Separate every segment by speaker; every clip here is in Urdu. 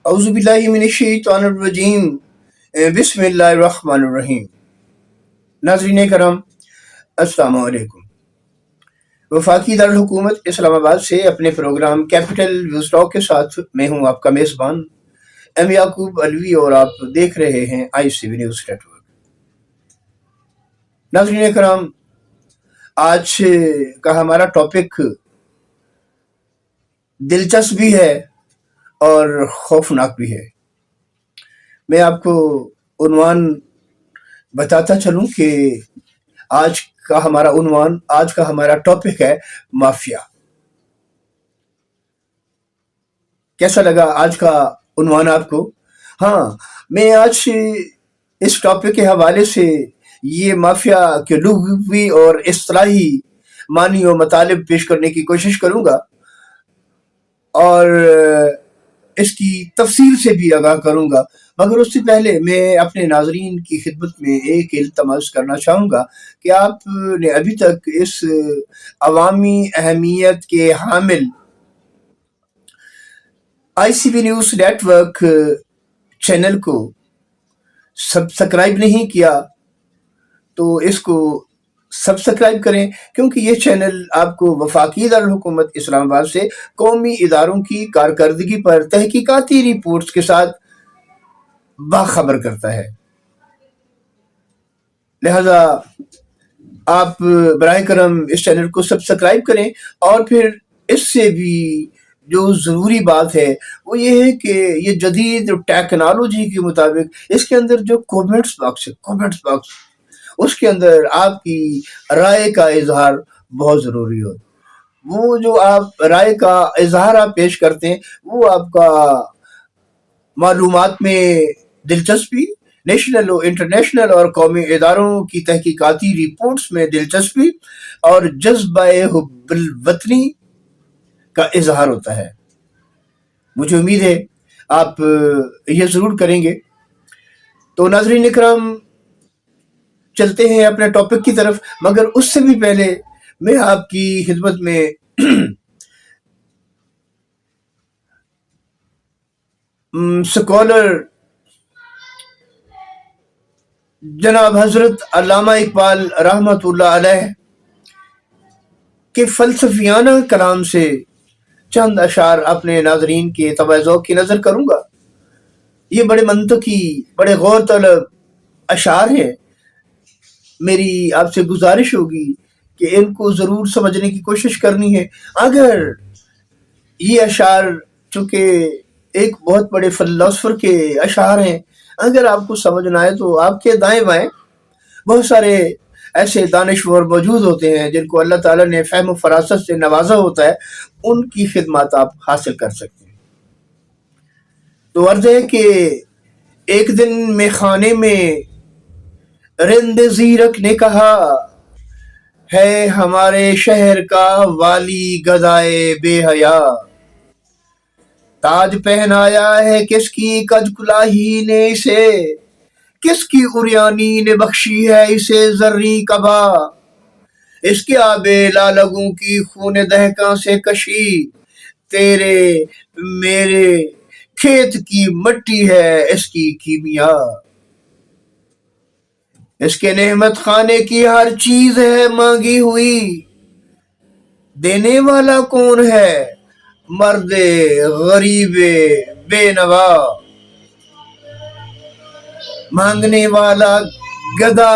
Speaker 1: اعوذ باللہ من الشیطان الرجیم، بسم اللہ الرحمن الرحیم۔ ناظرین کرام، السلام علیکم۔ وفاقی دارالحکومت اسلام آباد سے اپنے پروگرام کیپٹل ویوز ٹاک کے ساتھ میں ہوں آپ کا میزبان ایم یعقوب علوی، اور آپ دیکھ رہے ہیں آئی C V news net work. ناظرین کرام، آج کا ہمارا ٹاپک دلچسپ بھی ہے اور خوفناک بھی ہے۔ میں آپ کو عنوان بتاتا چلوں کہ آج کا ہمارا ٹاپک ہے مافیا۔ کیسا لگا آج کا عنوان آپ کو؟ ہاں، میں آج اس ٹاپک کے حوالے سے یہ مافیا کے لغوی اور اصطلاحی معنی و مطالب پیش کرنے کی کوشش کروں گا، اور اس کی تفصیل سے بھی آگاہ کروں گا، مگر اس سے پہلے میں اپنے ناظرین کی خدمت میں ایک التماس کرنا چاہوں گا کہ آپ نے ابھی تک اس عوامی اہمیت کے حامل I C V news network channel کو سبسکرائب نہیں کیا تو اس کو سبسکرائب کریں، کیونکہ یہ چینل آپ کو وفاقی دارالحکومت اسلام آباد سے قومی اداروں کی کارکردگی پر تحقیقاتی رپورٹس کے ساتھ باخبر کرتا ہے۔ لہذا آپ براہ کرم اس چینل کو سبسکرائب کریں، اور پھر اس سے بھی جو ضروری بات ہے وہ یہ ہے کہ یہ جدید ٹیکنالوجی کے مطابق اس کے اندر جو کومنٹس باکس اس کے اندر آپ کی رائے کا اظہار بہت ضروری ہو۔ وہ جو آپ رائے کا اظہار آپ پیش کرتے ہیں وہ آپ کا معلومات میں دلچسپی، نیشنل و انٹرنیشنل اور قومی اداروں کی تحقیقاتی رپورٹس میں دلچسپی اور جذبہ حب الوطنی کا اظہار ہوتا ہے۔ مجھے امید ہے آپ یہ ضرور کریں گے۔ تو ناظرین اکرام، چلتے ہیں اپنے ٹاپک کی طرف، مگر اس سے بھی پہلے میں آپ کی خدمت میں سکولر جناب حضرت علامہ اقبال رحمۃ اللہ علیہ کے فلسفیانہ کلام سے چند اشعار اپنے ناظرین کے طبع ذوق کی نظر کروں گا۔ یہ بڑے منطقی، بڑے غور طلب اشعار ہیں۔ میری آپ سے گزارش ہوگی کہ ان کو ضرور سمجھنے کی کوشش کرنی ہے۔ اگر یہ اشعار، چونکہ ایک بہت بڑے فلسفر کے اشعار ہیں، اگر آپ کو سمجھ نہ آئے تو آپ کے دائیں بائیں بہت سارے ایسے دانشور موجود ہوتے ہیں جن کو اللہ تعالیٰ نے فہم و فراست سے نوازا ہوتا ہے، ان کی خدمات آپ حاصل کر سکتے ہیں۔ تو عرض ہے کہ ایک دن میں خانے میں رند زیرک نے کہا، ہے ہمارے شہر کا والی گدائے بے حیا، تاج پہنایا ہے کس کی کج کلاہی نے اسے، کس کی عریانی نے بخشی ہے اسے زریں قبا، اس کے آبے لالگوں کی خون دہکاں سے کشی، تیرے میرے کھیت کی مٹی ہے اس کی کیمیا، اس کے نعمت خانے کی ہر چیز ہے مانگی ہوئی، دینے والا کون ہے مرد غریب بے نوا، مانگنے والا گدا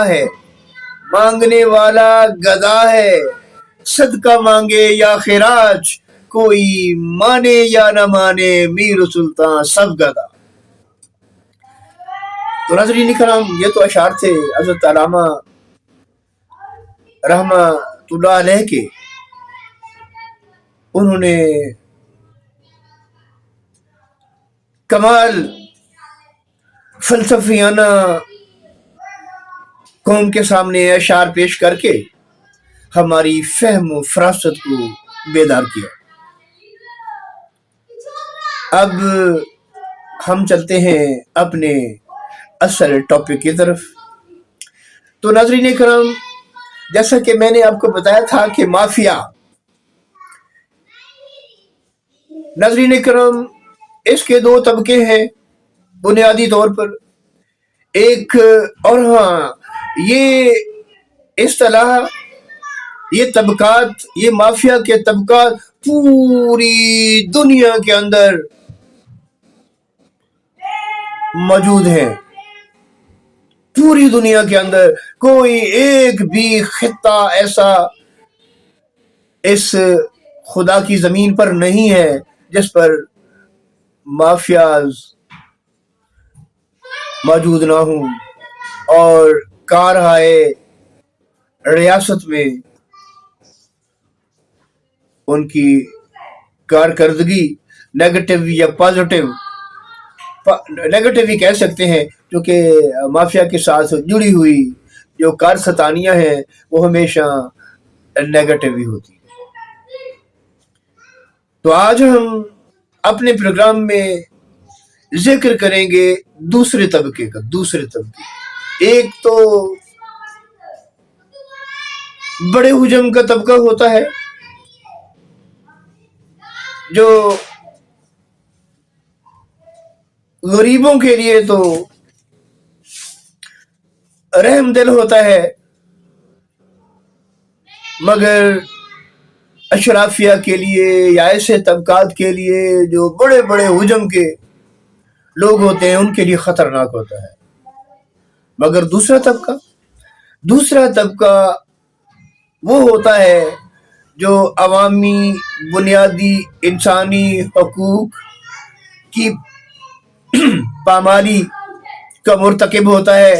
Speaker 1: ہے، صدقہ مانگے یا خراج، کوئی مانے یا نہ مانے میر سلطان سب گدا۔ تو ناظرین کرام، یہ تو اشعار تھے حضرت علامہ رحمۃ اللہ علیہ کے۔ انہوں نے کمال فلسفیانہ قوم کے سامنے اشعار پیش کر کے ہماری فہم و فراست کو بیدار کیا۔ اب ہم چلتے ہیں اپنے اصل ٹاپک کی طرف۔ تو ناظرین کرام، جیسا کہ میں نے آپ کو بتایا تھا کہ مافیا، ناظرین کرام، اس کے دو طبقے ہیں بنیادی طور پر. ایک اور ہاں یہ اصطلاح، یہ طبقات، یہ مافیا کے طبقات پوری دنیا کے اندر موجود ہیں. پوری دنیا کے اندر کوئی ایک بھی خطہ ایسا اس خدا کی زمین پر نہیں ہے جس پر مافیاز موجود نہ ہوں. اور کارہائے ریاست میں ان کی کارکردگی نیگیٹو یا پازیٹو، نیگیٹو ہی کہہ سکتے ہیں، کیونکہ مافیا کے ساتھ جڑی ہوئی جو کارستانیاں ہیں وہ ہمیشہ نیگیٹو ہی ہوتی ہیں. تو آج ہم اپنے پروگرام میں ذکر کریں گے دوسرے طبقے کا. ایک تو بڑے حجم کا طبقہ ہوتا ہے جو غریبوں کے لیے تو رحم دل ہوتا ہے، مگر اشرافیہ کے لیے یا ایسے طبقات کے لیے جو بڑے بڑے حجم کے لوگ ہوتے ہیں ان کے لیے خطرناک ہوتا ہے. مگر دوسرا طبقہ وہ ہوتا ہے جو عوامی بنیادی انسانی حقوق کی پامالی کا مرتکب ہوتا ہے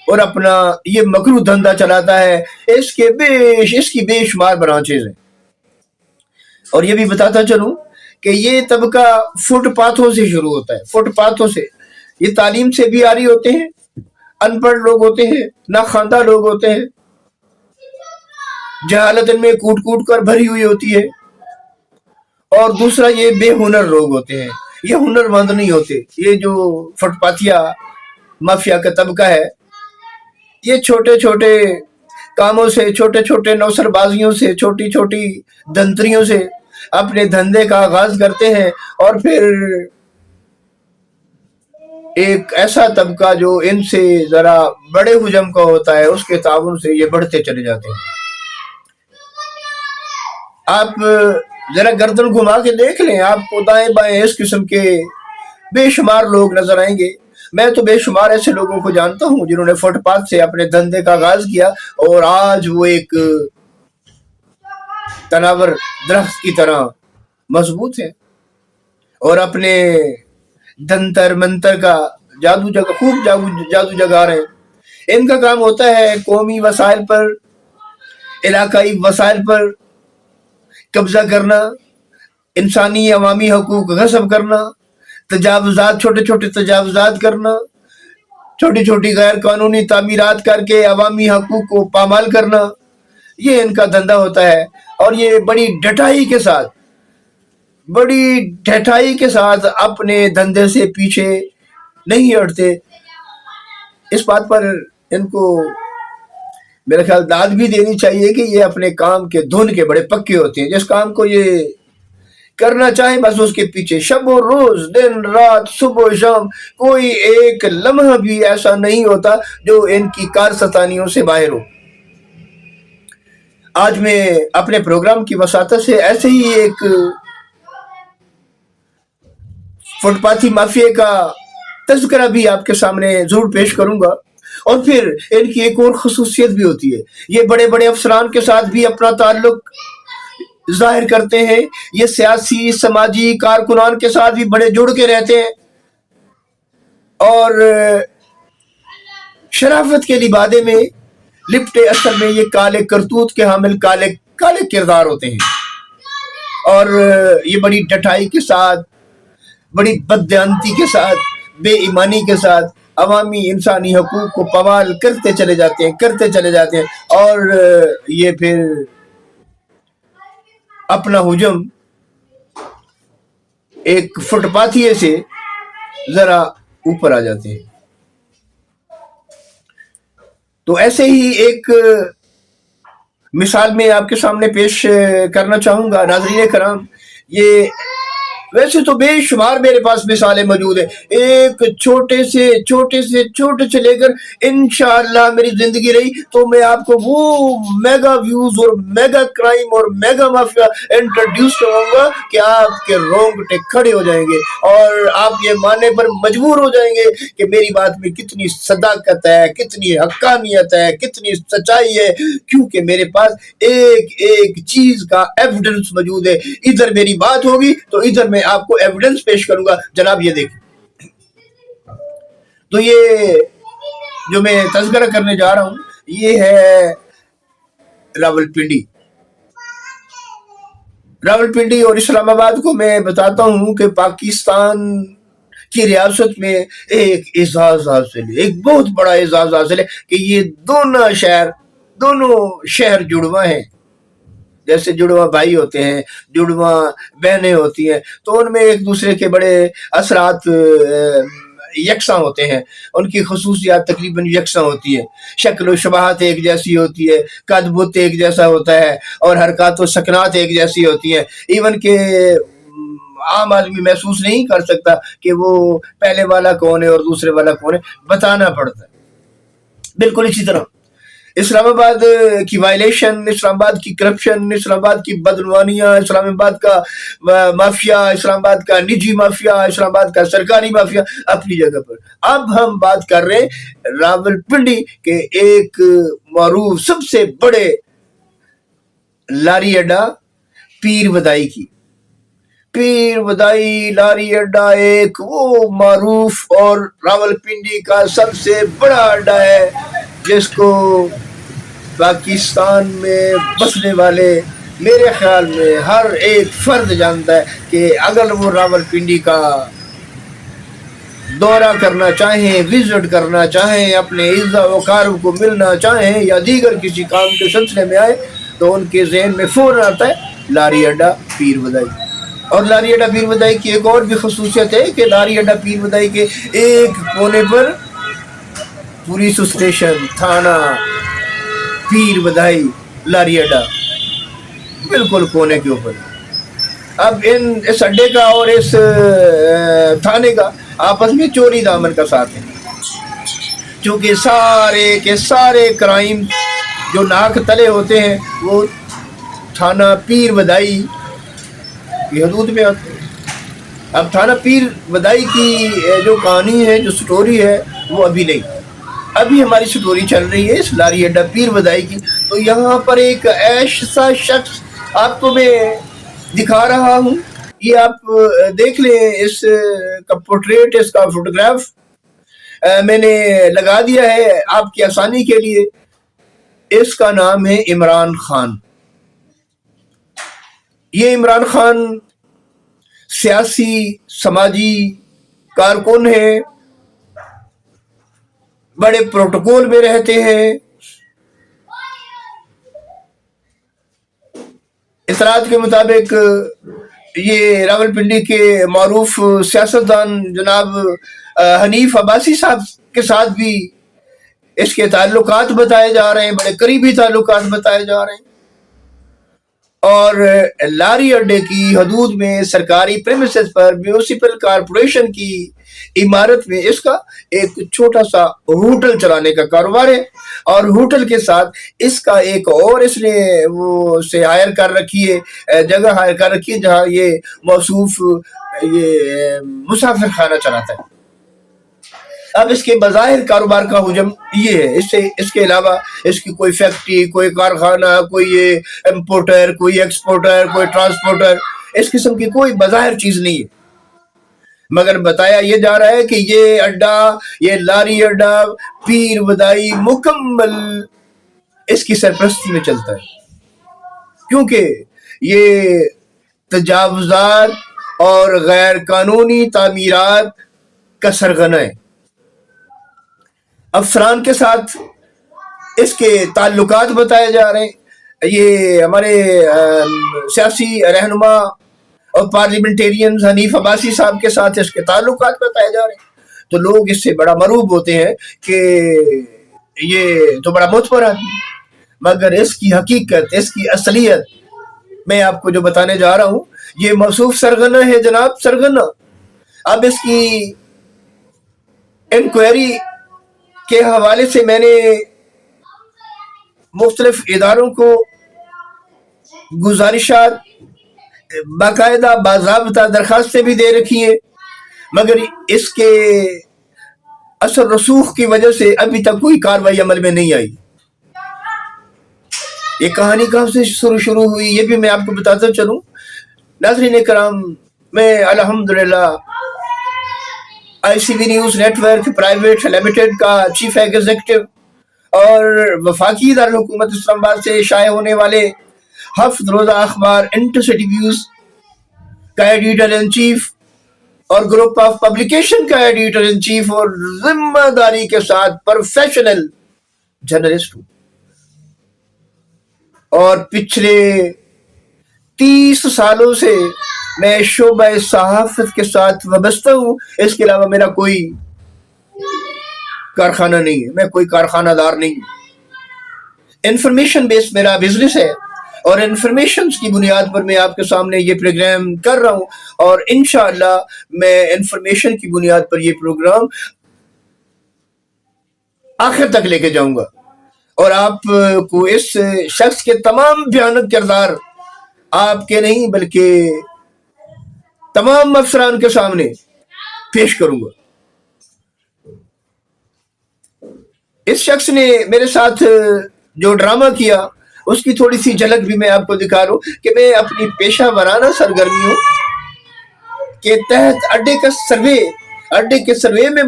Speaker 1: اور اپنا یہ مکروہ دھندا چلاتا ہے. اس کی بے شمار برانچز ہیں. اور یہ بھی بتاتا چلوں کہ یہ طبقہ فٹ پاتھوں سے شروع ہوتا ہے. فٹ پاتھوں سے، یہ تعلیم سے بھی عاری ہوتے ہیں، ان پڑھ لوگ ہوتے ہیں، ناخواندہ لوگ ہوتے ہیں، جہالت ان میں کوٹ کوٹ کر بھری ہوئی ہوتی ہے. اور دوسرا یہ بے ہنر لوگ ہوتے ہیں، یہ ہنر مند نہیں ہوتے. یہ جو فٹ پاتھیا مافیا کا طبقہ ہے یہ چھوٹے چھوٹے کاموں سے، چھوٹے چھوٹے نوسر بازیوں سے، چھوٹی چھوٹی دنتریوں سے اپنے دھندے کا آغاز کرتے ہیں، اور پھر ایک ایسا طبقہ جو ان سے ذرا بڑے حجم کا ہوتا ہے اس کے تعاون سے یہ بڑھتے چلے جاتے ہیں. آپ ذرا گردن گھما کے دیکھ لیں، آپ کو دائیں بائیں اس قسم کے بے شمار لوگ نظر آئیں گے. میں تو بے شمار ایسے لوگوں کو جانتا ہوں جنہوں نے فٹ پاتھ سے اپنے دھندے کا آغاز کیا اور آج وہ ایک تناور درخت کی طرح مضبوط ہیں اور اپنے دنتر منتر کا خوب جادو جگا رہے ہیں. ان کا کام ہوتا ہے قومی وسائل پر، علاقائی وسائل پر قبضہ کرنا، انسانی عوامی حقوق غصب کرنا، تجاوزات، چھوٹے چھوٹے تجاوزات کرنا، چھوٹی چھوٹی غیر قانونی تعمیرات کر کے عوامی حقوق کو پامال کرنا. یہ ان کا دھندا ہوتا ہے اور یہ بڑی ڈھٹائی کے ساتھ اپنے دھندے سے پیچھے نہیں ہٹتے. اس بات پر ان کو میرا خیال داد بھی دینی چاہیے کہ یہ اپنے کام کے دھن کے بڑے پکے ہوتے ہیں. جس کام کو یہ کرنا چاہیں بس اس کے پیچھے شب و روز، دن رات، صبح و شام، کوئی ایک لمحہ بھی ایسا نہیں ہوتا جو ان کی کارستانیوں سے باہر ہو. آج میں اپنے پروگرام کی وساطت سے ایسے ہی ایک فٹ پاتھی مافیا کا تذکرہ بھی آپ کے سامنے ضرور پیش کروں گا. اور پھر ان کی ایک اور خصوصیت بھی ہوتی ہے، یہ بڑے بڑے افسران کے ساتھ بھی اپنا تعلق ظاہر کرتے ہیں. یہ سیاسی سماجی کارکنان کے ساتھ بھی بڑے جڑ کے رہتے ہیں اور شرافت کے لبادے میں لپٹے اصل میں یہ کالے کرتوت کے حامل کالے کردار ہوتے ہیں. اور یہ بڑی ڈٹائی کے ساتھ، بڑی بددیانتی کے ساتھ، بے ایمانی کے ساتھ عوامی انسانی حقوق کو پامال کرتے چلے جاتے ہیں اور یہ پھر اپنا حجم ایک فٹ پاتھیے سے ذرا اوپر آ جاتے ہیں. تو ایسے ہی ایک مثال میں آپ کے سامنے پیش کرنا چاہوں گا. ناظرین کرام، یہ ویسے تو بے شمار میرے پاس مثالیں موجود ہیں، ایک چھوٹے سے لے کر انشاءاللہ میری زندگی رہی تو میں آپ کو وہ میگا ویوز اور میگا کرائم اور میگا مافیا انٹروڈیوس کراؤں گا کہ آپ کے رونگٹے کھڑے ہو جائیں گے اور آپ یہ ماننے پر مجبور ہو جائیں گے کہ میری بات میں کتنی صداقت ہے، کتنی حقانیت ہے، کتنی سچائی ہے، کیونکہ میرے پاس ایک ایک چیز کا ایویڈنس موجود ہے۔ ادھر میری بات ہوگی تو ادھر میں آپ کو ایویڈنس پیش کروں گا۔ جناب یہ دیکھیں، تو یہ جو میں تذکرہ کرنے جا رہا ہوں یہ ہے راول پنڈی اور اسلام آباد کو میں بتاتا ہوں کہ پاکستان کی ریاست میں ایک اعزاز حاصل ہے، ایک بہت بڑا اعزاز حاصل ہے کہ یہ دونوں شہر جڑواں ہیں۔ جیسے جڑواں بھائی ہوتے ہیں، جڑواں بہنیں ہوتی ہیں، تو ان میں ایک دوسرے کے بڑے اثرات یکساں ہوتے ہیں، ان کی خصوصیات تقریباً یکساں ہوتی ہے، شکل و شباہت ایک جیسی ہوتی ہے، قد بت ایک جیسا ہوتا ہے اور حرکات و سکنات ایک جیسی ہوتی ہیں، ایون کہ عام آدمی محسوس نہیں کر سکتا کہ وہ پہلے والا کون ہے اور دوسرے والا کون ہے، بتانا پڑتا ہے۔ بالکل اسی طرح اسلام آباد کی وائلیشن، اسلام آباد کی کرپشن، اسلام آباد کی بدعنوانیاں، اسلام آباد کا مافیا، اسلام آباد کا نجی مافیا، اسلام آباد کا سرکاری مافیا اپنی جگہ پر۔ اب ہم بات کر رہے ہیں راول پنڈی کے ایک معروف سب سے بڑے لاری اڈا پیر ودائی کی۔ پیر ودائی لاری اڈا ایک وہ معروف اور راول پنڈی کا سب سے بڑا اڈا ہے جس کو پاکستان میں بسنے والے میرے خیال میں ہر ایک فرد جانتا ہے کہ اگر وہ راول پنڈی کا دورہ کرنا چاہیں، وزٹ کرنا چاہیں، اپنے اعزا وقار کو ملنا چاہیں یا دیگر کسی کام کے سلسلے میں آئے تو ان کے ذہن میں فوراً آتا ہے لاری اڈا پیر ودائی۔ اور لاری اڈا پیر ودائی کی ایک اور بھی خصوصیت ہے کہ لاری اڈا پیر ودائی کے ایک کونے پر پولیس اسٹیشن، تھانہ پیر ودائی لاری اڈا بالکل کونے کے اوپر۔ اب اس اڈے کا اور اس تھانے کا آپس میں چوری دامن کا ساتھ ہے، چونکہ سارے کے سارے کرائم جو ناک تلے ہوتے ہیں وہ تھانہ پیر ودائی کی حدود میں آتے ہیں۔ اب تھانہ پیر ودائی کی جو کہانی ہے، جو سٹوری ہے، وہ ابھی نہیں، ابھی ہماری سٹوری چل رہی ہے اس لاری اڈا پیر ودائی کی۔ تو یہاں پر ایک ایسا شخص آپ کو میں دکھا رہا ہوں، یہ آپ دیکھ لیں، اس کا پورٹریٹ، اس کا فوٹوگراف میں نے لگا دیا ہے آپ کی آسانی کے لیے۔ اس کا نام ہے عمران خان۔ یہ عمران خان سیاسی سماجی کارکن ہیں، بڑے پروٹوکول میں رہتے ہیں۔ اطلاعات کے مطابق یہ راول پنڈی کے معروف سیاستدان جناب حنیف عباسی صاحب کے ساتھ بھی اس کے تعلقات بتائے جا رہے ہیں، بڑے قریبی تعلقات بتائے جا رہے ہیں۔ اور لاری اڈے کی حدود میں سرکاری پریمیسز پر میونسپل کارپوریشن کی عمارت میں اس کا ایک چھوٹا سا ہوٹل چلانے کا کاروبار ہے، اور ہوٹل کے ساتھ اس کا ایک اور اس نے وہ سے ہائر کر رکھی ہے، جگہ ہائر کر رکھی ہے جہاں یہ موصوف یہ مسافر خانہ چلاتا ہے۔ اب اس کے بظاہر کاروبار کا حجم یہ ہے، اس کے علاوہ اس کی کوئی فیکٹری، کوئی کارخانہ، کوئی امپورٹر، کوئی ایکسپورٹر، کوئی ٹرانسپورٹر، اس قسم کی کوئی بظاہر چیز نہیں ہے، مگر بتایا یہ جا رہا ہے کہ یہ اڈا، یہ لاری اڈا پیر ودائی مکمل اس کی سرپرستی میں چلتا ہے، کیونکہ یہ تجاوزات اور غیر قانونی تعمیرات کا سرغنہ ہے۔ افسران کے ساتھ اس کے تعلقات بتائے جا رہے ہیں، یہ ہمارے سیاسی رہنما اور پارلیمنٹیرین حنیف عباسی صاحب کے ساتھ اس کے تعلقات بتائے جا رہے ہیں، تو لوگ اس سے بڑا مرعوب ہوتے ہیں کہ یہ تو بڑا معتبر آدمی، مگر اس کی حقیقت، اس کی اصلیت میں آپ کو جو بتانے جا رہا ہوں، یہ موصوف سرغنہ ہے جناب، سرغنہ. اب اس کی انکوائری کے حوالے سے میں نے مختلف اداروں کو گزارشات باقاعدہ باضابطہ درخواستیں بھی دے رکھی ہیں، مگر اس کے اثر رسوخ کی وجہ سے ابھی تک کوئی کاروائی عمل میں نہیں آئی. یہ کہانی کہاں سے شروع ہوئی یہ بھی میں آپ کو بتاتا چلوں. ناظرین کرام، میں الحمدللہ I C V news network private limited کا چیف ایگزیکٹو اور وفاقی دارالحکومت اسلام آباد سے شائع ہونے والے ہفت روزہ اخبار انٹرسٹی ویوز کا ایڈیٹر ان چیف اور گروپ آف پبلیکیشن کا ایڈیٹر ان چیف اور ذمہ داری کے ساتھ پروفیشنل جرنلسٹ ہوں، اور پچھلے 30 سالوں سے میں شعبہ صحافت کے ساتھ وابستہ ہوں. اس کے علاوہ میرا کوئی کارخانہ نہیں ہے، میں کوئی کارخانہ دار نہیں ہوں. انفارمیشن بیس میرا بزنس ہے، اور انفارمیشنز کی بنیاد پر میں آپ کے سامنے یہ پروگرام کر رہا ہوں، اور انشاءاللہ میں انفارمیشن کی بنیاد پر یہ پروگرام آخر تک لے کے جاؤں گا، اور آپ کو اس شخص کے تمام بھیانک کردار آپ کے نہیں بلکہ تمام افسران کے سامنے پیش کروں گا. اس شخص نے میرے ساتھ جو ڈرامہ کیا اس کی تھوڑی سی جھلک بھی میں آپ کو دکھا رہا ہوں کہ میں اپنی پیشہ ورانہ سرگرمیوں کے تحت اڈے کے سروے میں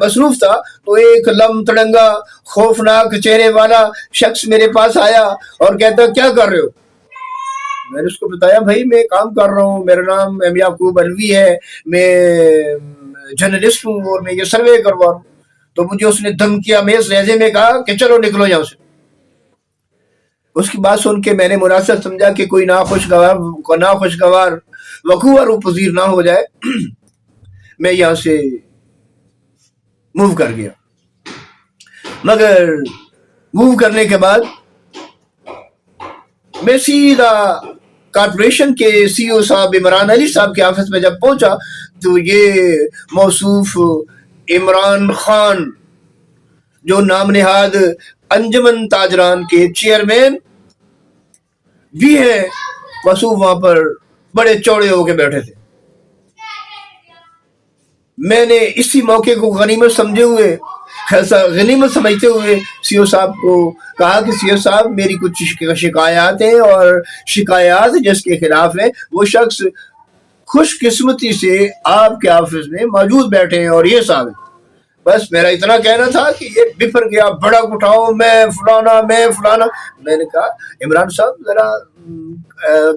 Speaker 1: مصروف تھا، تو ایک لم تڑنگا خوفناک چہرے والا شخص میرے پاس آیا اور کہتا کیا کر رہے ہو؟ میں نے اس کو بتایا بھائی میں کام کر رہا ہوں، میرا نام ایم یعقوب الوی ہے، میں جرنلسٹ ہوں اور میں یہ سروے کروا رہا ہوں. تو مجھے اس نے دھمکیا میز لہجے میں کہا کہ چلو نکلو یہاں سے. اس کی بات سن کے میں نے مناسب سمجھا کہ کوئی ناخوشگوار وقوع اور پذیر نہ ہو جائے، میں یہاں سے موو کر گیا. مگر موو کرنے کے بعد میں سیدھا کارپوریشن کے سی او صاحب عمران علی صاحب کے آفس میں جب پہنچا تو یہ موصوف عمران خان جو نام نہاد انجمن تاجران کے چیئرمین بھی ہیں، موصوف وہاں پر بڑے چوڑے ہو کے بیٹھے تھے. میں نے اسی موقع کو غنیمت سمجھتے ہوئے سی او صاحب کو کہا کہ سی او صاحب میری کچھ شکایات ہیں، اور شکایات جس کے خلاف ہیں وہ شخص خوش قسمتی سے آپ کے آفس میں موجود بیٹھے ہیں، اور یہ صاحب بس میرا اتنا کہنا تھا کہ یہ بفر گیا بڑا اٹھاؤ میں فلانا. میں نے کہا عمران صاحب ذرا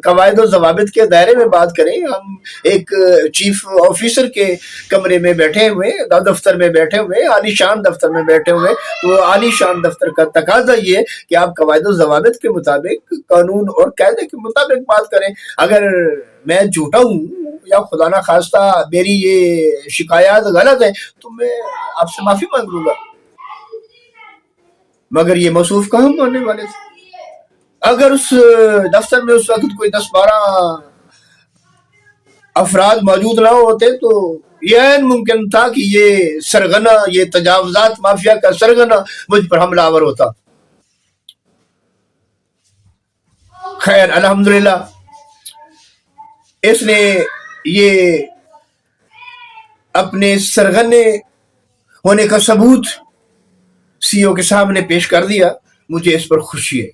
Speaker 1: قواعد و ضوابط کے دائرے میں بات کریں، ہم ایک چیف آفیسر کے کمرے میں بیٹھے ہوئے، دفتر میں بیٹھے ہوئے، عالی شان دفتر میں بیٹھے ہوئے. وہ عالی شان دفتر کا تقاضا یہ ہے کہ آپ قواعد و ضوابط کے مطابق، قانون اور قاعدے کے مطابق بات کریں. اگر میں جھوٹا ہوں یا خدا نہ خواستہ میری یہ شکایات غلط ہیں تو میں آپ سے معافی مانگ لوں گا. مگر یہ موصوف کہاں ماننے والے تھے. اگر اس دفتر میں اس وقت کوئی 10-12 افراد موجود نہ ہوتے تو یہ ممکن تھا کہ یہ سرغنہ، یہ تجاوزات مافیا کا سرغنہ مجھ پر حملہ آور ہوتا. خیر الحمدللہ اس نے یہ اپنے سرغنے ہونے کا ثبوت سی او کے سامنے پیش کر دیا. مجھے اس پر خوشی ہے،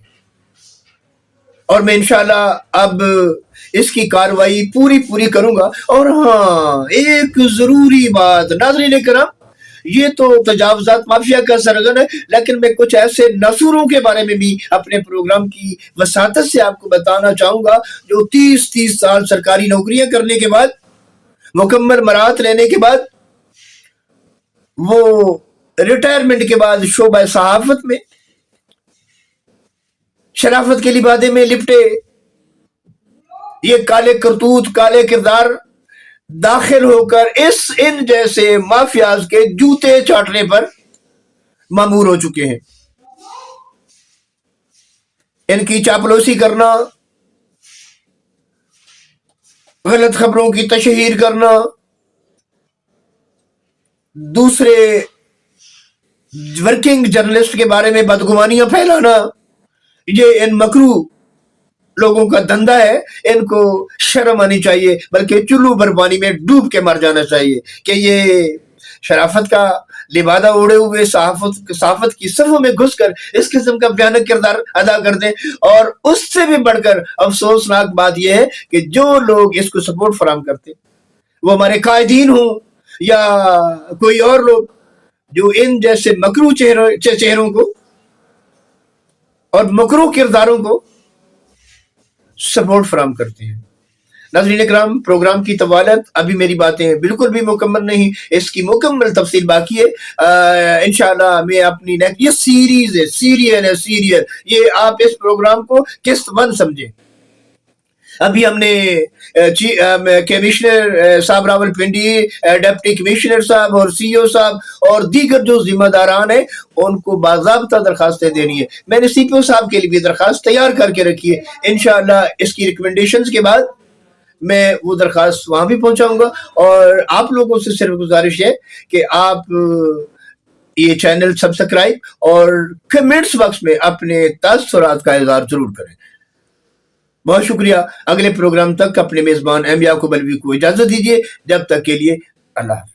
Speaker 1: اور میں انشاءاللہ اب اس کی کاروائی پوری کروں گا. اور ہاں ایک ضروری بات ناظرین کرام، یہ تو تجاوزات مافیا کا سرغن ہے، لیکن میں کچھ ایسے نصوروں کے بارے میں بھی اپنے پروگرام کی وساطت سے آپ کو بتانا چاہوں گا جو 30 سال سرکاری نوکریاں کرنے کے بعد، مکمل مراحت لینے کے بعد، وہ ریٹائرمنٹ کے بعد شعبہ صحافت میں شرافت کے لبادے میں لپٹے یہ کالے کرتوت، کالے کردار داخل ہو کر ان جیسے مافیاز کے جوتے چاٹنے پر مامور ہو چکے ہیں. ان کی چاپلوسی کرنا، غلط خبروں کی تشہیر کرنا، دوسرے ورکنگ جرنلسٹ کے بارے میں بدگمانیاں پھیلانا، یہ ان مکرو لوگوں کا دھندا ہے. ان کو شرم آنی چاہیے، بلکہ چلو بھر پانی میں ڈوب کے مر جانا چاہیے کہ یہ شرافت کا لبادہ اوڑے ہوئے صحافت کی صفوں میں گھس کر اس قسم کا بھیانک کردار ادا کر دیں. اور اس سے بھی بڑھ کر افسوسناک بات یہ ہے کہ جو لوگ اس کو سپورٹ فراہم کرتے، وہ ہمارے قائدین ہوں یا کوئی اور لوگ جو ان جیسے مکرو چہروں کو اور مکرو کرداروں کو سپورٹ فراہم کرتے ہیں. ناظرین اکرام، پروگرام کی طوالت ابھی میری باتیں بالکل بھی مکمل نہیں، اس کی مکمل تفصیل باقی ہے. انشاءاللہ میں اپنی یہ سیریز ہے، سیریل ہے، سیریل. یہ آپ اس پروگرام کو قسط بند سمجھیں. ابھی ہم نے کمشنر صاحب راول پنڈی، ڈپٹی کمشنر صاحب اور سی او صاحب اور دیگر جو ذمہ داران ہیں ان کو باضابطہ درخواستیں دینی ہے. میں نے سی پی او صاحب کے لیے بھی درخواست تیار کر کے رکھی ہے. انشاءاللہ اس کی ریکمنڈیشنز کے بعد میں وہ درخواست وہاں بھی پہنچاؤں گا. اور آپ لوگوں سے صرف گزارش ہے کہ آپ یہ چینل سبسکرائب اور کمنٹس باکس میں اپنے تاثرات کا اظہار ضرور کریں. بہت شکریہ. اگلے پروگرام تک اپنے میزبان ایم یعقوب الوی کو اجازت دیجیے. جب تک کے لیے اللہ حافظ.